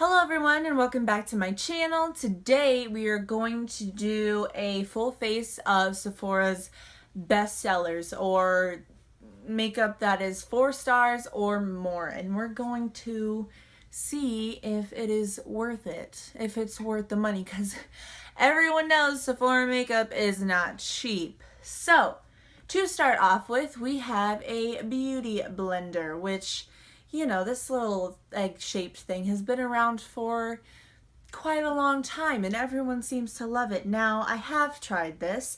Hello everyone and welcome back to my channel. Today we are going to do a full face of Sephora'S Bestsellers, or makeup that is 4 stars or more, and we're going to see if it is worth it, if it's worth the money, because everyone knows Sephora makeup is not cheap. So to start off with, we have a beauty blender, which, you know, this little egg-shaped thing has been around for quite a long time and everyone seems to love it. Now, I have tried this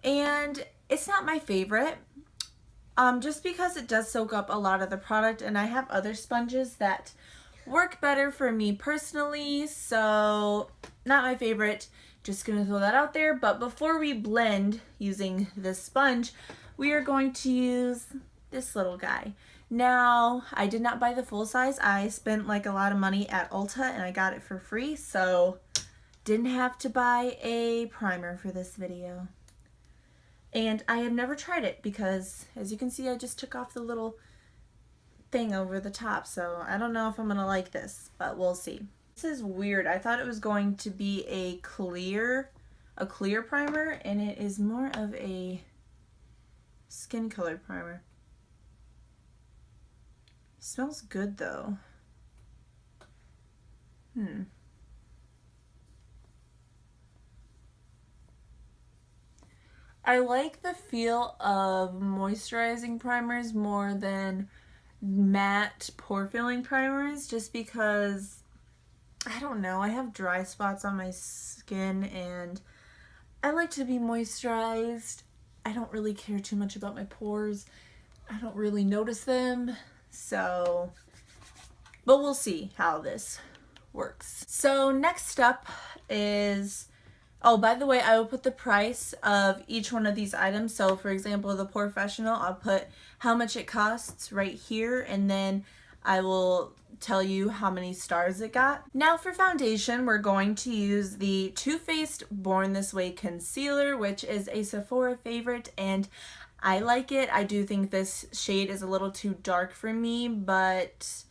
and it's not my favorite, just because it does soak up a lot of the product, and I have other sponges that work better for me personally, so not my favorite. Just gonna throw that out there. But before we blend using this sponge, we are going to use this little guy. Now, I did not buy the full size. I spent like a lot of money at Ulta and I got it for free, so didn't have to buy a primer for this video. And I have never tried it because, as you can see, I just took off the little thing over the top, so I don't know if I'm gonna like this, but we'll see. This is weird. I thought it was going to be a clear primer, and it is more of a skin color primer. Smells good though. I like the feel of moisturizing primers more than matte pore filling primers, just because, I don't know, I have dry spots on my skin and I like to be moisturized. I don't really care too much about my pores. I don't really notice them. So, but we'll see how this works. So next up is, oh, by the way, I will put the price of each one of these items. So for example, the Porefessional, I'll put how much it costs right here, and then I will tell you how many stars it got. Now for foundation, we're going to use the Too Faced Born This Way Concealer, which is a Sephora favorite, and I like it. I do think this shade is a little too dark for me, but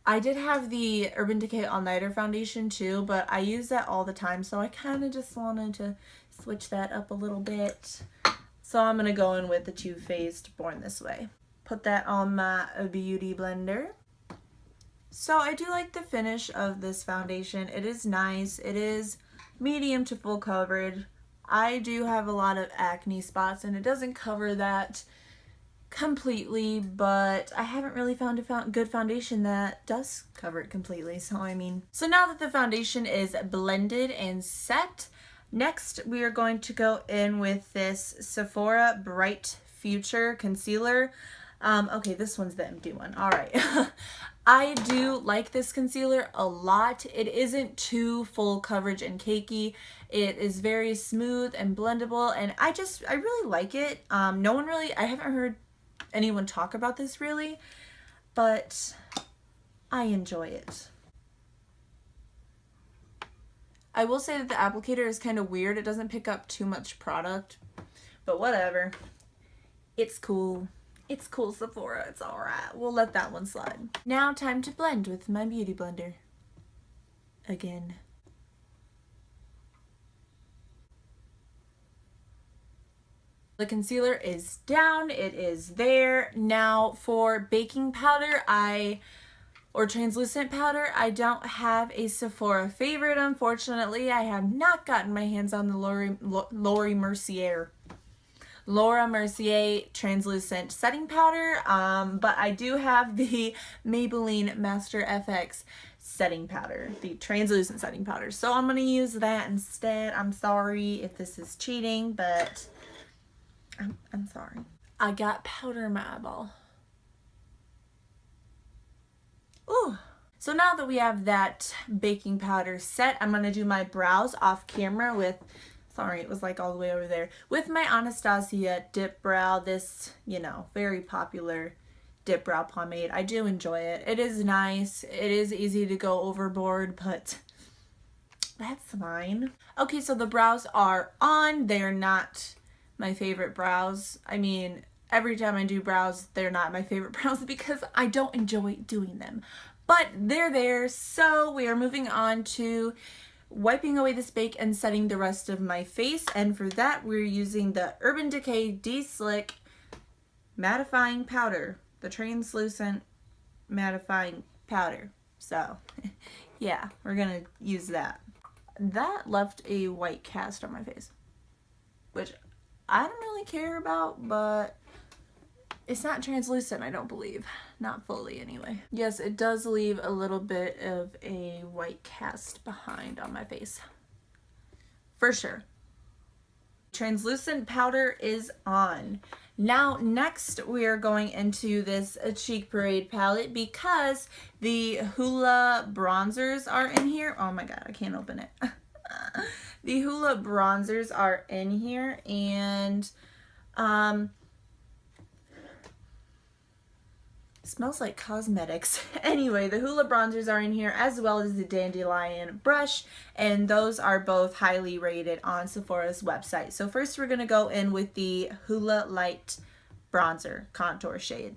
I did have the Urban Decay All Nighter foundation too, but I use that all the time, so I kind of just wanted to switch that up a little bit. So I'm going to go in with the Too Faced Born This Way. Put that on my beauty blender. So I do like the finish of this foundation. It is nice. It is medium to full coverage. I do have a lot of acne spots and it doesn't cover that completely, but I haven't really found a good foundation that does cover it completely. So now that the foundation is blended and set, next we are going to go in with this Sephora Bright Future Concealer. Okay, this one's the empty one. All right. I do like this concealer a lot. It isn't too full coverage and cakey. It is very smooth and blendable, and I really like it. I haven't heard anyone talk about this really, but I enjoy it. I will say that the applicator is kind of weird. It doesn't pick up too much product, but whatever. It's cool. It's cool, Sephora. It's alright. We'll let that one slide. Now time to blend with my beauty blender. Again. The concealer is down. It is there. Now for baking powder, or translucent powder, I don't have a Sephora favorite, unfortunately. I have not gotten my hands on the Laura Mercier translucent setting powder, but I do have the Maybelline Master FX setting powder, the translucent setting powder. So I'm going to use that instead. I'm sorry if this is cheating, but I'm sorry. I got powder in my eyeball. Ooh. So now that we have that baking powder set, I'm going to do my brows off camera with, sorry, it was like all the way over there, with my Anastasia Dip Brow, this, you know, very popular dip brow pomade. I do enjoy it. It is nice. It is easy to go overboard, but that's fine. Okay, so the brows are on. They're not my favorite brows. I mean, every time I do brows, they're not my favorite brows because I don't enjoy doing them. But they're there, so we are moving on to wiping away this bake and setting the rest of my face. And for that, we're using the Urban Decay De-Slick Mattifying Powder, the translucent mattifying powder. So yeah, we're gonna use that. That left a white cast on my face, which I don't really care about, but it's not translucent, I don't believe. Not fully, anyway. Yes, it does leave a little bit of a white cast behind on my face. For sure. Translucent powder is on. Now, next we are going into this Cheek Parade palette because the Hoola bronzers are in here. Oh my god, I can't open it. The Hoola bronzers are in here, and smells like cosmetics. Anyway, the Hoola bronzers are in here as well as the Dandelion brush, and those are both highly rated on Sephora'S website. So first we're going to go in with the Hoola Light Bronzer Contour Shade.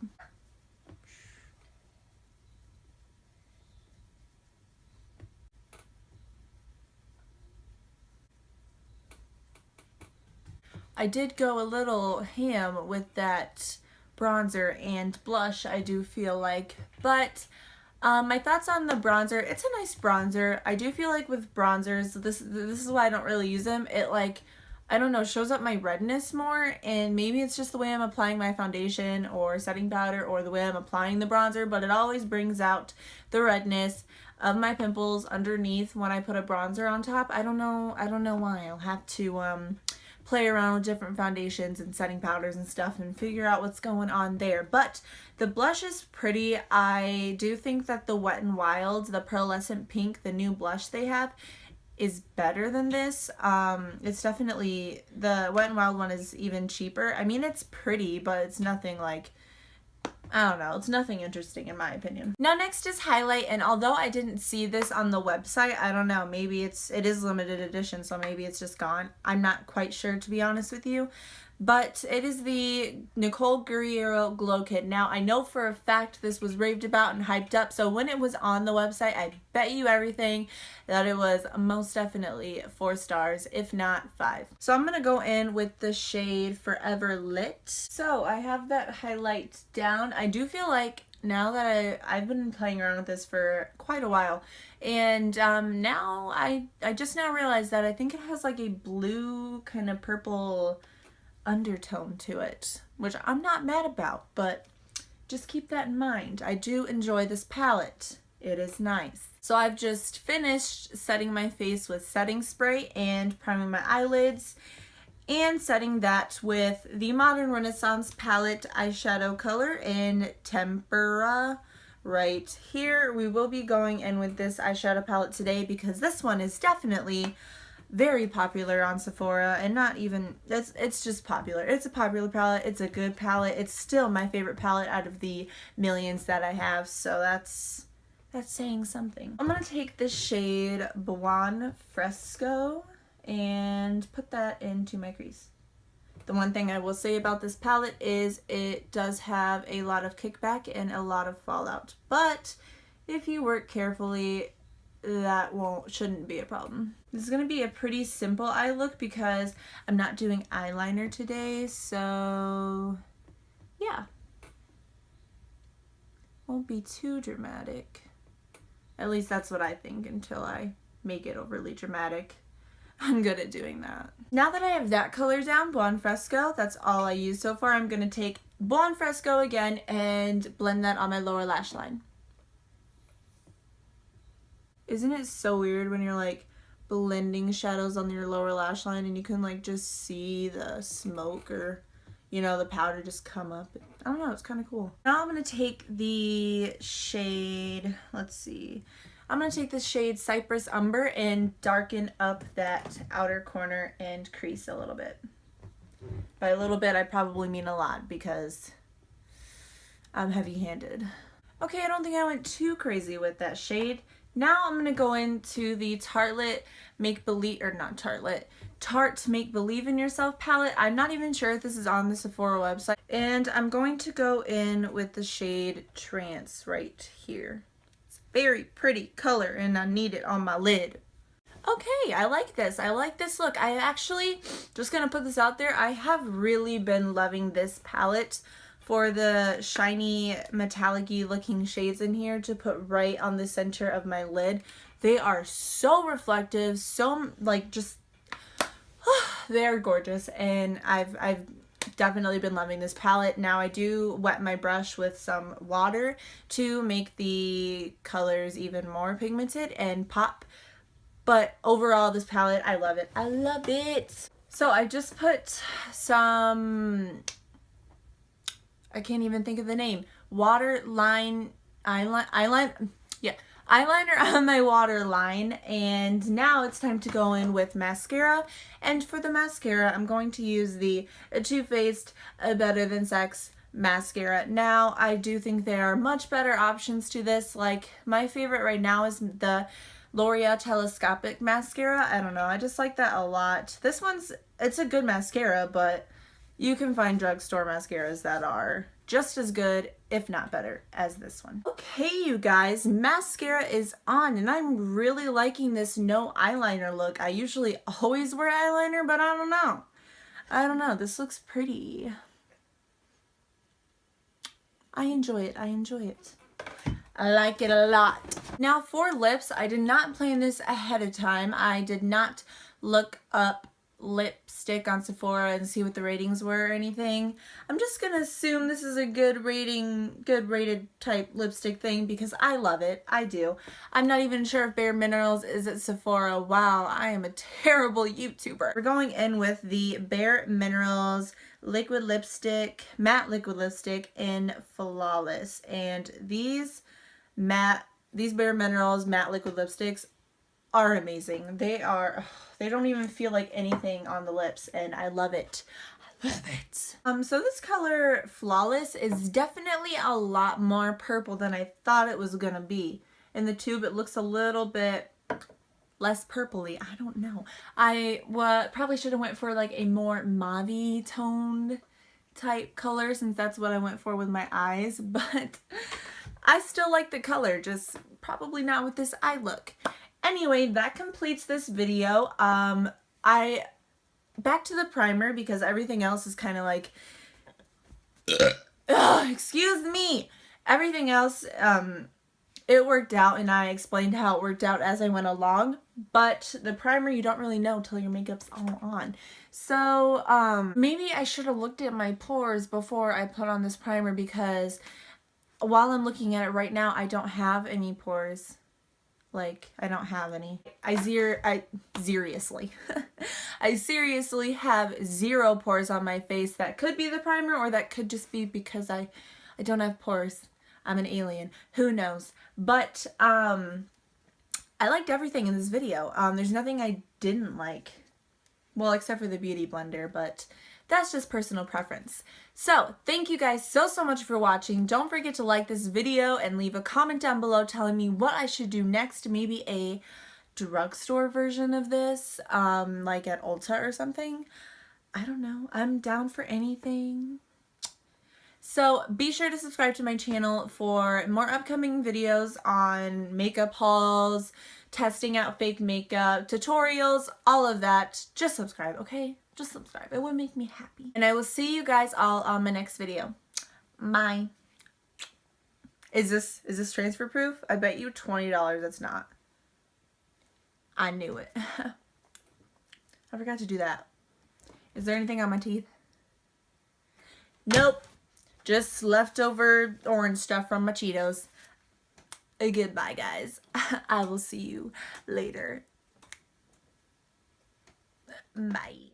I did go a little ham with that bronzer and blush, I do feel like, but my thoughts on the bronzer, it's a nice bronzer. I do feel like with bronzers, this is why I don't really use them. It, like, I don't know, shows up my redness more, and maybe it's just the way I'm applying my foundation or setting powder or the way I'm applying the bronzer, but it always brings out the redness of my pimples underneath when I put a bronzer on top. I don't know why. I'll have to play around with different foundations and setting powders and stuff and figure out what's going on there. But the blush is pretty. I do think that the Wet n Wild, the pearlescent pink, the new blush they have, is better than this. It's definitely, the Wet n Wild one is even cheaper. I mean, it's pretty, but it's nothing like, I don't know, it's nothing interesting in my opinion. Now next is highlight, and although I didn't see this on the website, I don't know, maybe it is limited edition, so maybe it's just gone. I'm not quite sure, to be honest with you. But it is the Nicole Guerriero Glow Kit. Now, I know for a fact this was raved about and hyped up, so when it was on the website, I bet you everything that it was most definitely 4 stars, if not 5. So I'm going to go in with the shade Forever Lit. So I have that highlight down. I do feel like now that I've been playing around with this for quite a while, and now I just now realized that I think it has like a blue kind of purple undertone to it, which I'm not mad about, but just keep that in mind. I do enjoy this palette. It is nice. So I've just finished setting my face with setting spray and priming my eyelids, and setting that with the Modern Renaissance palette eyeshadow color in Tempera right here. We will be going in with this eyeshadow palette today because this one is definitely very popular on Sephora, and not even, it's just popular. It's a popular palette. It's a good palette. It's still my favorite palette out of the millions that I have, so that's saying something. I'm gonna take this shade Buon Fresco and put that into my crease. The one thing I will say about this palette is it does have a lot of kickback and a lot of fallout, but if you work carefully, that shouldn't be a problem. This is going to be a pretty simple eye look because I'm not doing eyeliner today, so yeah. Won't be too dramatic. At least that's what I think until I make it overly dramatic. I'm good at doing that. Now that I have that color down, Buon Fresco, that's all I use so far, I'm going to take Buon Fresco again and blend that on my lower lash line. Isn't it so weird when you're like blending shadows on your lower lash line and you can like just see the smoke or, you know, the powder just come up? I don't know, it's kind of cool. Now I'm going to take the shade, let's see, I'm going to take the shade Cypress Umber and darken up that outer corner and crease a little bit. By a little bit, I probably mean a lot because I'm heavy-handed. Okay, I don't think I went too crazy with that shade. Now I'm going to go into the Tarte Make Believe, or not Tarte, Tarte Make Believe in Yourself palette. I'm not even sure if this is on the Sephora website. And I'm going to go in with the shade Trance right here. very pretty color and I need it on my lid. Okay, I like this. I like this look. I actually, just gonna put this out there, I have really been loving this palette for the shiny metallic-y looking shades in here to put right on the center of my lid. They are so reflective, so like just, they're gorgeous, and I've definitely been loving this palette. Now I do wet my brush with some water to make the colors even more pigmented and pop. But overall, this palette, I love it. I love it. So I just put some, I can't even think of the name, eyeliner on my waterline, and now it's time to go in with mascara. And for the mascara, I'm going to use the Too Faced Better Than Sex mascara. Now, I do think there are much better options to this. Like, my favorite right now is the L'Oreal Telescopic mascara. I don't know, I just like that a lot. This one's, it's a good mascara, but you can find drugstore mascaras that are just as good, if not better, as this one. Okay, you guys, mascara is on, and I'm really liking this no eyeliner look. I usually always wear eyeliner, but I don't know. I don't know, this looks pretty. I enjoy it, I enjoy it. I like it a lot. Now for lips, I did not plan this ahead of time. I did not look up lipstick on Sephora and see what the ratings were or anything. I'm just gonna assume this is a good rated type lipstick thing because I love it. I do. I'm not even sure if Bare Minerals is at Sephora. Wow, I am a terrible YouTuber. We're going in with the Bare Minerals liquid lipstick, matte liquid lipstick in Flawless, and these Bare Minerals matte liquid lipsticks are amazing. They don't even feel like anything on the lips, and I love it. I love it. So this color Flawless is definitely a lot more purple than I thought it was gonna be. In the tube it looks a little bit less purpley. I don't know. I probably should have went for like a more mauve toned type color since that's what I went for with my eyes, but I still like the color, just probably not with this eye look. Anyway, that completes this video. Back to the primer because everything else is kind of like, excuse me. Everything else, it worked out, and I explained how it worked out as I went along, but the primer you don't really know till your makeup's all on. So, maybe I should have looked at my pores before I put on this primer because while I'm looking at it right now, I don't have any pores. Like, I don't have any. I seriously have 0 pores on my face. That could be the primer, or that could just be because I don't have pores. I'm an alien. Who knows? But, I liked everything in this video. There's nothing I didn't like. Well, except for the beauty blender, but that's just personal preference. So, thank you guys so much for watching. Don't forget to like this video and leave a comment down below telling me what I should do next. Maybe a drugstore version of this, like at Ulta or something. I don't know. I'm down for anything. So be sure to subscribe to my channel for more upcoming videos on makeup hauls, testing out fake makeup, tutorials, all of that. Just subscribe, okay? Just subscribe. It would make me happy. And I will see you guys all on my next video. Bye. Is this transfer proof? I bet you $20 it's not. I knew it. I forgot to do that. Is there anything on my teeth? Nope. Just leftover orange stuff from my Cheetos. Goodbye, guys. I will see you later. Bye.